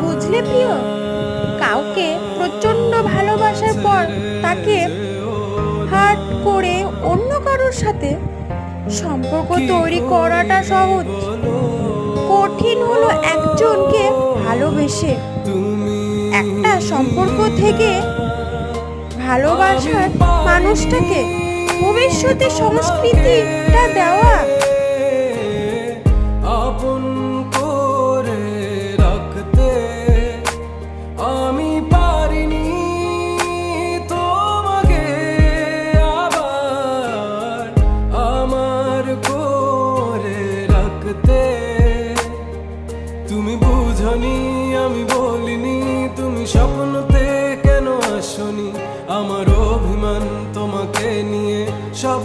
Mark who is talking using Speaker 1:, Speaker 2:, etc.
Speaker 1: বুঝলে প্রিয়, কাউকে প্রচন্ড ভালোবাসার পর তাকে হার্ট করে অন্য কারোর সাথে সম্পর্ক তৈরি করাটা সহজ, কঠিন হলো একজনকে ভালোবেসে একটা সম্পর্ক থেকে ভালোবাসার মানুষটাকে ভবিষ্যতে সংস্কৃতিটা দেওয়া।
Speaker 2: আপন করে রাখতে আমি পারিনি তোমাকে আবার আমার করে রাখতে। তুমি বুঝনি আমি বলিনি, তুমি স্বপ্নতে কেন আসনি, আমার অভিমান তোমাকে নিয়ে সব